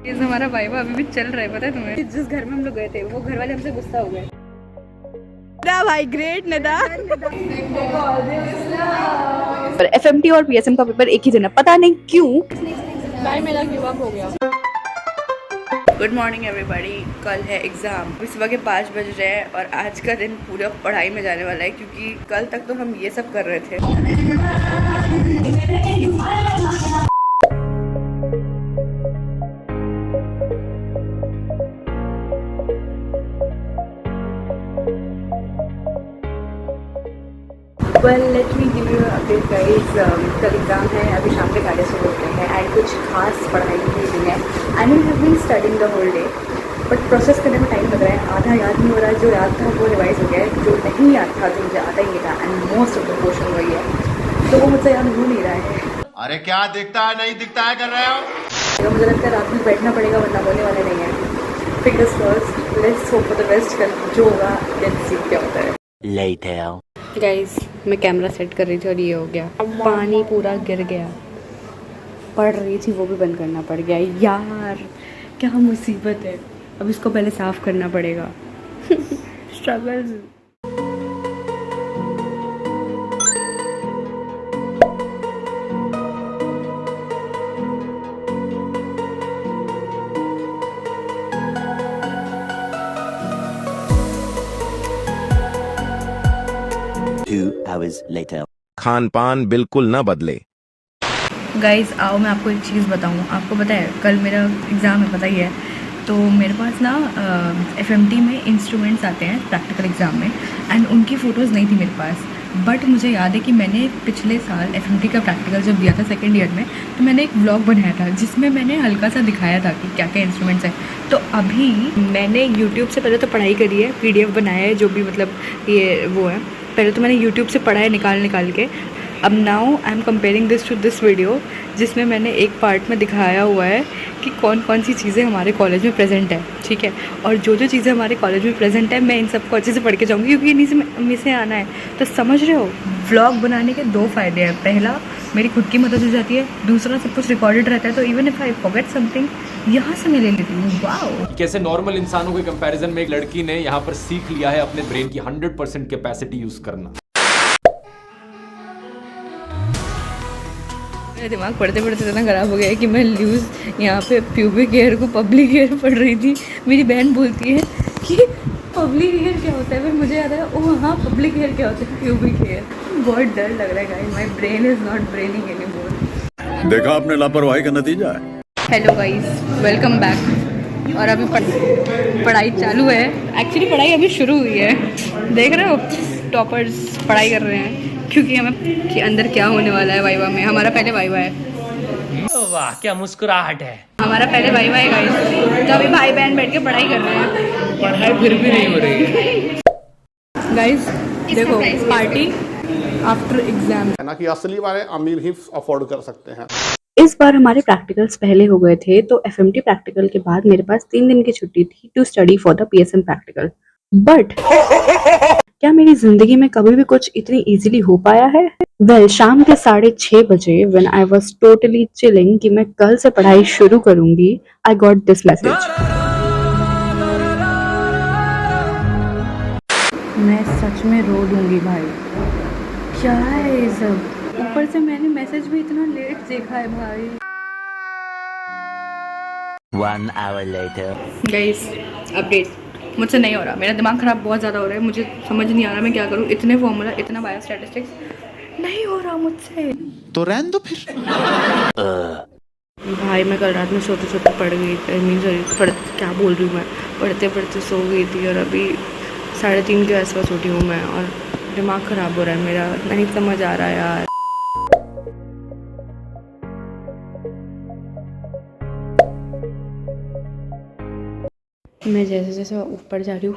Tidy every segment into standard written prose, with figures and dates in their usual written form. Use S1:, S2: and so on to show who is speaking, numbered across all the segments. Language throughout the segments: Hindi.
S1: इस हमारा वाइवा अभी भी चल रहा है, पता है तुम्हें? जिस घर में हम लोग गए थे वो घर वाले हमसे गुस्सा हो गए। भाई ग्रेट नदा। एफएमटी और पीएसएम का पेपर एक ही दिन है, पता नहीं क्यों। भाई मेरा गिव अप हो गया। Good morning everybody. कल है एग्ज़ाम। अभी सुबह के 5 बज रहे हैं और आज का दिन पूरा पढ़ाई में जाने वाला है, क्योंकि कल तक तो हम ये सब कर रहे थे। Well let me give you update guys. कल एग्ज़ाम है, अभी शाम के 6:30 होते हैं एंड कुछ खास पढ़ाई नहीं है। I mean have been studying the whole day, but process करने में टाइम लग रहा है। आधा याद नहीं हो रहा है, जो याद था वो रिवाइज हो गया है, जो नहीं याद था जो मुझे आता ही नहीं था and most of the question वही है, तो वो मुझसे याद हो नहीं रहा है।
S2: अरे क्या दिखता है नहीं दिखता है कर रहे हो?
S1: मुझे लगता है रात में बैठना पड़ेगा, वरना बोलने वाले नहीं है। Fingers crossed, let's hope for the best. कल जो होगा लेट्स सी क्या होता है।
S3: Later.
S1: गाइस मैं कैमरा सेट कर रही थी और ये हो गया, पानी पूरा गिर गया। पढ़ रही थी वो भी बंद करना पड़ गया यार, क्या मुसीबत है। अब इसको पहले साफ करना पड़ेगा। Struggles.
S3: Two hours later.
S4: Khan पान बिल्कुल न बदले।
S1: गाइस आओ मैं आपको एक चीज़ बताऊँ। आपको पता है कल मेरा एग्ज़ाम है, पता ही है। तो मेरे पास ना एफएमटी में इंस्ट्रूमेंट्स आते हैं प्रैक्टिकल एग्ज़ाम में, एंड उनकी फ़ोटोज़ नहीं थी मेरे पास। बट मुझे याद है कि मैंने पिछले साल एफएमटी का प्रैक्टिकल जब दिया था सेकेंड ईयर में, तो मैंने एक व्लॉग बनाया था जिसमें मैंने हल्का सा दिखाया था कि क्या क्या इंस्ट्रूमेंट्स हैं। तो अभी मैंने यूट्यूब से पहले तो पढ़ाई करी है, PDF बनाया है, जो भी मतलब ये वो है। पहले तो मैंने यूट्यूब से पढ़ा है निकाल के। अब now I am comparing this to this video, जिसमें मैंने एक पार्ट में दिखाया हुआ है कि कौन कौन सी चीज़ें हमारे कॉलेज में प्रेजेंट है, ठीक है। और जो जो चीज़ें हमारे कॉलेज में प्रेजेंट है, मैं इन सबको अच्छे से पढ़ के जाऊँगी, क्योंकि इन्हीं से आना है। तो समझ रहे हो, व्लॉग बनाने के 2 फ़ायदे हैं। पहला, मेरी खुद की मदद हो जाती है। दूसरा, सब कुछ रिकॉर्डेड रहता है, तो even if I forget something, यहाँ से मैं ले लेती हूँ। वाओ।
S5: कैसे नॉर्मल इंसानों के कंपैरिजन में एक लड़की ने यहाँ पर सीख लिया है अपने ब्रेन की 100% कैपेसिटी यूज करना।
S1: मेरा दिमाग पढ़ते पढ़ते इतना ख़राब हो गया है कि मैं लूज़ यहाँ पे प्यूबिक हेयर को पब्लिक हेयर पढ़ रही थी। मेरी बहन बोलती है कि पब्लिक हेयर क्या होता है, फिर मुझे याद है ओ हाँ पब्लिक हेयर क्या होता है, प्यूबिक हेयर। बहुत डर लग रहा है guys, my brain is not braining anymore.
S6: देखा आपने लापरवाही का नतीजा है।
S1: Hello guys, welcome back. और अभी पढ़ाई चालू है। एक्चुअली पढ़ाई अभी शुरू हुई है, देख रहे हो टॉपर्स पढ़ाई कर रहे हैं, क्योंकि हमें कि अंदर क्या होने वाला है वाइवा में। हमारा पहले वाइवा है।
S7: वाह क्या मुस्कुराहट है।
S1: हमारा पहले वाइवा है गाइस, तो अभी भाई बहन बैठ के पढ़ाई कर रहे हैं।
S7: पढ़ाई फिर भी नहीं हो रही।
S1: गाइस देखो, पार्टी आफ्टर एग्जाम।
S8: ना कि असली वाले अमीर ही अफोर्ड कर सकते हैं।
S9: इस बार हमारे प्रैक्टिकल्स पहले हो गए थे, तो एफएमटी प्रैक्टिकल के बाद मेरे पास 3 दिन की छुट्टी थी to study for the PSM practical. But क्या मेरी जिंदगी में कभी भी कुछ इतनी इजीली हो पाया है? वेल, शाम के 6:30 बजे when I was totally chilling कि मैं कल से पढ़ाई शुरू करूंगी, आई गॉट दिस मैसेज। मैं सच में रो दूंगी भाई, क्या है ये सब। ऊपर से मैंने मैसेज भी इतना लेट देखा है भाई।
S3: 1 hour later.
S1: गाइस अपडेट, मुझसे नहीं हो रहा, मेरा दिमाग ख़राब बहुत ज़्यादा हो रहा है। मुझे समझ नहीं आ रहा मैं क्या करूँ। इतने फॉर्मूला, इतना बायोस्टैटिस्टिक्स नहीं हो रहा मुझसे,
S2: तो रहने दो फिर।
S9: भाई मैं कल रात में सोते सोते पढ़ गई, क्या बोल रही हूँ मैं, पढ़ते पढ़ते सो गई थी और अभी 3:30 के आसपास उठी हूँ मैं, और दिमाग ख़राब हो रहा है मेरा, नहीं समझ आ रहा है यार। मैं जैसे जैसे ऊपर जा रही हूँ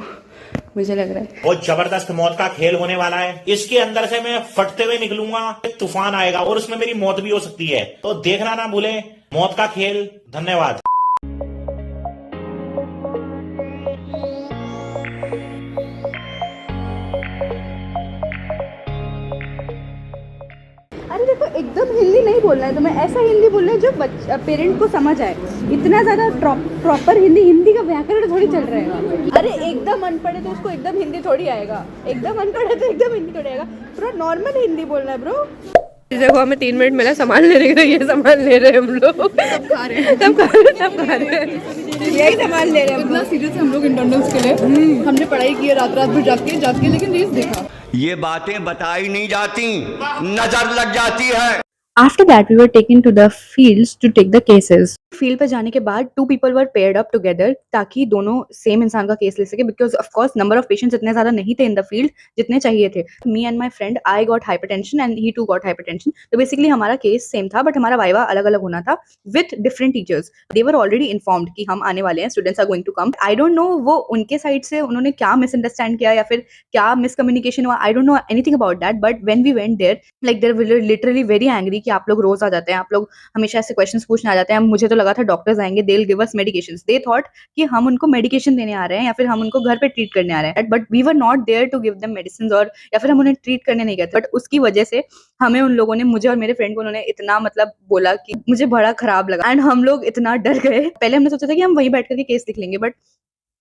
S9: मुझे लग रहा है
S7: बहुत जबरदस्त मौत का खेल होने वाला है। इसके अंदर से मैं फटते हुए निकलूंगा, तूफान आएगा और उसमें मेरी मौत भी हो सकती है। तो देखना ना भूले मौत का खेल। धन्यवाद।
S1: अरे
S9: को एकदम हिंदी नहीं बोलना है, तुम्हें ऐसा हिंदी बोलना है जो पेरेंट को समझ आए। इतना ज़्यादा प्रॉपर हिंदी का व्याकरण थोड़ी चल रहेगा। अरे एकदम अनपढ़ है तो उसको एकदम हिंदी थोड़ी आएगा, एकदम अनपढ़ है तो एकदम हिंदी थोड़ी आएगा। पूरा नॉर्मल हिंदी बोलना है ब्रो।
S10: देखो हमें 3 मिनट मिला सामान लेने का, ये सामान ले रहे हैं हम लोग, सब खा रहे हैं, यही सामान ले रहे हैं।
S1: इतना सीरियस हम लोग इंटरनल्स के लिए हमने पढ़ाई की है रात भर जाके लेकिन रील्स देखा।
S2: ये बातें बताई नहीं जाती, नजर लग जाती है।
S9: After that, we were taken to the fields to take the cases. Field पे जाने के बाद 2 people were paired up together ताकि दोनों सेम इंसान का केस ले सके, because of course number of patients इतने ज्यादा नहीं थे इन द फील्ड जितने चाहिए थे। Me and my friend, I got hypertension and he too got hypertension. तो बेसिकली हमारा केस सेम था बट हमारा वाइवा अलग अलग होना था with different teachers. They were already informed कि हम आने वाले हैं, students are going to come. I don't know वो उनके साइड से उन्होंने क्या मिसअंडरस्टैंड किया या फिर क्या मिसकम्युनिकेशन हुआ, I don't know anything about that. But when we went there, like they were literally very angry कि आप लोग रोज आ जाते हैं, आप लोग हमेशा ऐसे क्वेश्चंस पूछने आ जाते हैं। मुझे तो लगा था डॉक्टर्स आएंगे, they will give us medications. They thought कि हम उनको मेडिकेशन देने आ रहे हैं या फिर हम उनको घर पे ट्रीट करने आ रहे हैं, but we were not there to give them medicine और या फिर हम उन्हें ट्रीट करने नहीं गए थे। बट उसकी वजह से हमें उन लोगों ने, मुझे और मेरे फ्रेंड को उन्होंने इतना मतलब बोला कि मुझे बड़ा खराब लगा एंड हम लोग इतना डर गए। पहले हमने सोचा था कि हम वहीं बैठ करके केस लिख लेंगे, बट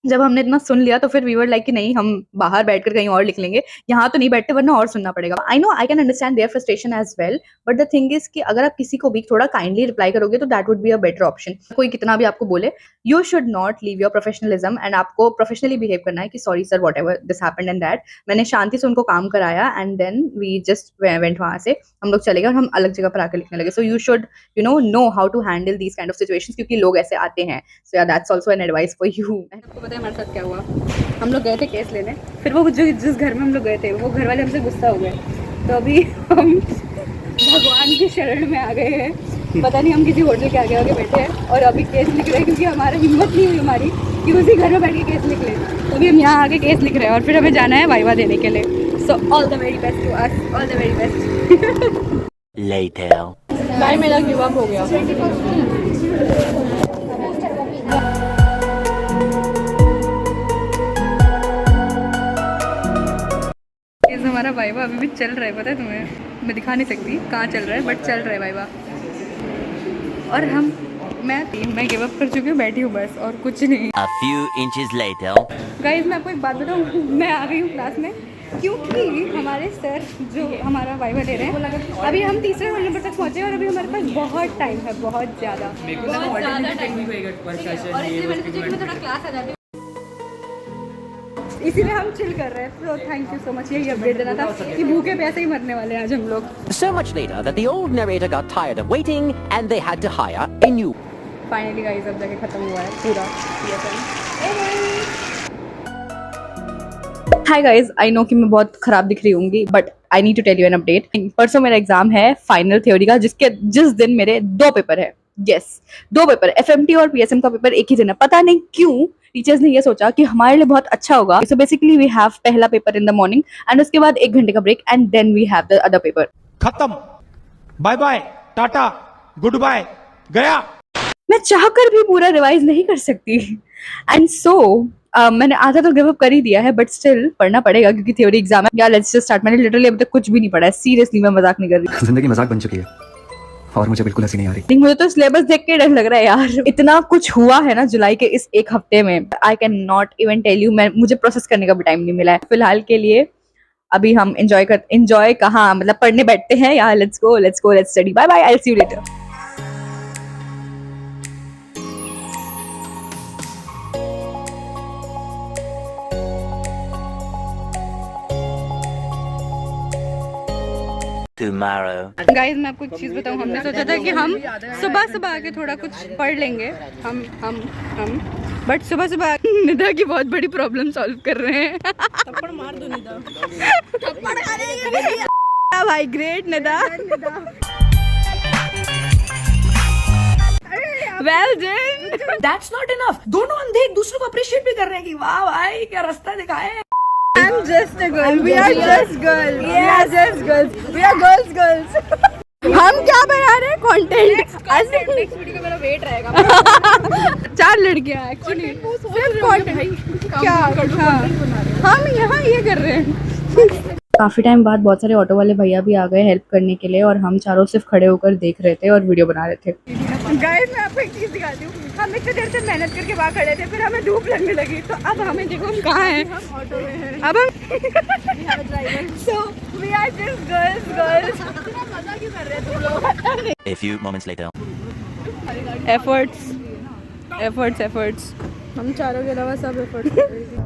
S9: जब हमने इतना सुन लिया तो फिर वी वर लाइक कि नहीं, हम बाहर बैठकर कहीं और लिख लेंगे, यहाँ तो नहीं बैठते वरना और सुनना पड़ेगा। I know I can understand their frustration as well, but the thing is कि अगर आप किसी को भी थोड़ा काइंडली रिप्लाई करोगे तो that would be a better option. कोई कितना भी आपको बोले, you should not leave your professionalism and आपको प्रोफेशनली बिहेव करना है कि sorry sir whatever this happened and that. मैंने शांति से उनको काम कराया and then we just went, वहां से हम लोग चले गए और हम अलग जगह पर आकर लिखने लगे। So you should know how to handle these kind of situations, क्योंकि लोग ऐसे आते हैं। So yeah that's also an advice for you. आपको पता है हमारे साथ क्या हुआ? हम लोग गए थे केस लेने, फिर वो जिस घर में हम लोग गए थे वो घर वाले हमसे गुस्सा हो गए। तो अभी हम भगवान की शरण में आ गए हैं, पता नहीं हम किसी होटल के आगे आगे बैठे हैं और अभी केस लिख रहे हैं क्योंकि हमारा हिम्मत नहीं हुई हमारी कि उसी घर में बैठ के केस लिख लें। तो अभी हम यहाँ आके केस लिख रहे हैं और फिर हमें जाना है वाइवा देने के लिए। So all the very best to us, all the very best.
S3: Later.
S10: भाई मेरा गिव अप हो गया।
S1: हमारा वाइवा अभी भी चल रहा है, पता है तुम्हें? मैं दिखा नहीं सकती कहाँ चल रहा है बट चल रहा है वाइवा। और मैं गिव अप कर चुकी हूँ, बैठी हूँ बस और कुछ नहीं।
S3: A few inches later.
S1: Guys मैं आपको एक बात बताऊँ, मैं आ गई हूँ क्लास में क्योंकि हमारे सर जो हमारा वाइवा ले रहे हैं, अभी हम तीसरे रोल नंबर तक पहुँचे और अभी हमारे पास बहुत टाइम है, बहुत ज़्यादा इसीलिए हम चिल कर रहे हैं। तो थैंक यू सो मच, यही अपडेट देना था कि भूखे प्यासे ही मरने वाले हैं आज हम लोग।
S11: So much later that the old narrator got tired of waiting and they had to hire a new.
S1: Finally guys अब जाके खत्म हुआ है पूरा हाय गाइस, आई नो कि मैं बहुत खराब दिख रही होंगी but I need to tell you an update. परसों मेरा एग्जाम है फाइनल थ्योरी का, जिस दिन मेरे 2 पेपर है। यस 2 पेपर, एफएमटी और पीएसएम का पेपर एक ही दिन है। पता नहीं क्यों टीचर्स ने ये सोचा कि हमारे लिए बहुत अच्छा होगा। सो बेसिकली वी हैव पहला paper in the morning and उसके बाद 1 घंटे का break and then we have the other paper.
S12: खत्म, bye bye, tata, good bye, गया।
S1: मैं चाहकर भी पूरा रिवाइज नहीं कर सकती एंड सो मैंने आधा तो गिव अप कर ही दिया है बट स्टिल पढ़ना पड़ेगा क्योंकि थ्योरी एग्जाम है। यार लेट्स जस्ट स्टार्ट। मैंने लिटरली अभी तक कुछ भी नहीं पढ़ा है, सीरियसली मैं मजाक नहीं कर रही।
S12: जिंदगी मजाक बन चुकी है और मुझे बिल्कुल हंसी नहीं आ रही।
S1: मुझे तो सिलेबस देख के डर लग रहा है यार, इतना कुछ हुआ है ना जुलाई के इस 1 हफ्ते में। I can not even tell you, मुझे प्रोसेस करने का भी टाइम नहीं मिला है फिलहाल के लिए। अभी हम एंजॉय कहाँ, मतलब पढ़ने बैठते हैं यार। Let's go let's study. Bye bye, I will see you later.
S3: Tomorrow.
S1: Guys मैं आपको एक चीज बताऊं, हमने सोचा था कि हम सुबह आके थोड़ा कुछ पढ़ लेंगे हम बट सुबह निदा की बहुत बड़ी प्रॉब्लम सॉल्व कर रहे हैं। थप्पड़ मार दो निदा। थप्पड़ खाने भाई, great Nida, well done.
S10: That's not enough. दोनों अंधे एक दूसरे को अप्रिशिएट भी कर रहे हैं कि वाह भाई क्या रास्ता दिखाया है।
S1: I'm just a girl. We are just girls. We are just girls. We are girls. हम क्या बना रहे हैं? कंटेंट। नेक्स्ट वीडियो का मेरा वेट रहेगा। 4 लड़कियां एक्चुअली सिर्फ कंटेंट क्या हम यहाँ ये कर रहे हैं।
S9: काफ़ी टाइम बाद बहुत सारे ऑटो वाले भैया भी आ गए हेल्प करने के लिए और हम चारों सिर्फ खड़े होकर देख रहे थे और वीडियो बना रहे थे।
S1: गाइस मैं आपको एक चीज़ दिखाती हूँ। हम इतने देर से मेहनत करके वहाँ खड़े थे, फिर हमें धूप लगने लगी, तो अब हमें देखो हम कहाँ हैं। हम ऑटो में हैं। अब हम so we are just girls. मजा क्यों कर रहे हैं तुम लोग?
S3: A few moments later.
S10: Efforts हम चारों के अलावा सब एफर्ट्स कर रहे थे।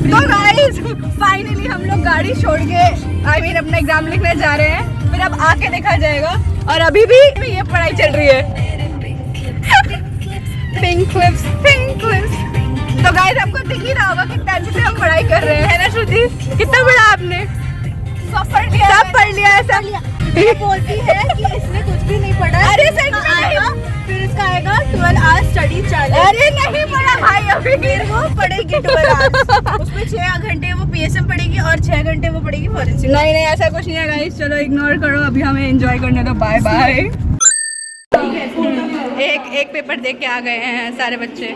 S1: तो गाइस फाइनली हम लोग गाड़ी छोड़ के अपना एग्जाम लिखने जा रहे हैं, फिर अब आके देखा जाएगा। और अभी भी ये पढ़ाई चल रही है। Pink clips. तो गाइस आपको दिख ही रहा होगा कि 10th से हम पढ़ाई कर रहे हैं ना श्रुति? कितना पढ़ा आपने? सब पढ़ लिया है सब। ये बोलती है कि इसने कुछ भी नहीं पढ़ा। अरे सही नहीं, फिर इसका आएगा 12 आवर्स स्टडी चैलेंज। अरे नहीं पढ़ा भाई अभी, फिर वो पढ़ेगी 12 आवर्स। उसमें 6 घंटे वो पीएसएम पढ़ेगी और 6 घंटे वो पढ़ेगी फॉरेंसिक। नहीं ऐसा कुछ नहीं है गाइस, चलो इग्नोर करो, अभी हमें एंजॉय करने दो। Bye bye. एक पेपर देख के आ गए हैं सारे बच्चे।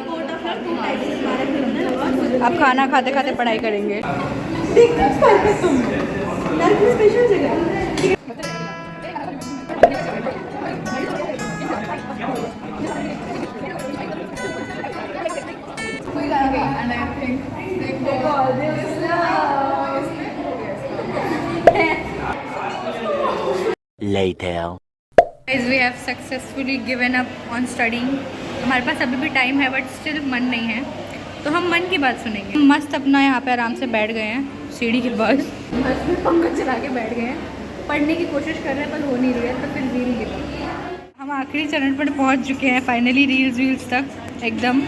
S1: अब खाना खाते खाते पढ़ाई करेंगे।
S3: Later.
S1: Guys, we have successfully given up on studying. हमारे पास अभी भी टाइम है बट स्टिल मन नहीं है, तो हम मन की बात सुनेंगे। मस्त अपना यहाँ पे आराम से बैठ गए हैं सीढ़ी के पास, बस में पंखा चला के बैठ गए हैं, पढ़ने की कोशिश कर रहे हैं पर हो नहीं रही है, तो फिर रील गिरा। हम आखिरी चरण पर पहुँच चुके हैं फाइनली, रील्स तक एकदम।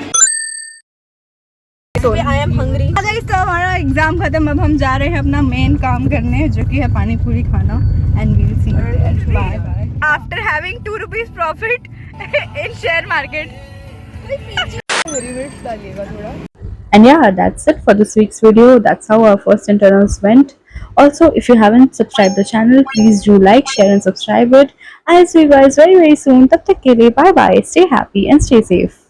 S1: I am hungry. तो हमारा एग्जाम खत्म, अब हम जा रहे हैं अपना मेन काम करने, जो कि है पानी पूरी खाना। And we'll see you bye bye. After having 2 rupees profit in share market.
S9: And yeah, that's it for this week's video. That's how our first internals went. Also, if you haven't subscribed the channel, please do like, share and subscribe it. I'll see you guys very soon. Tab tak ke liye bye bye. Stay happy and stay safe.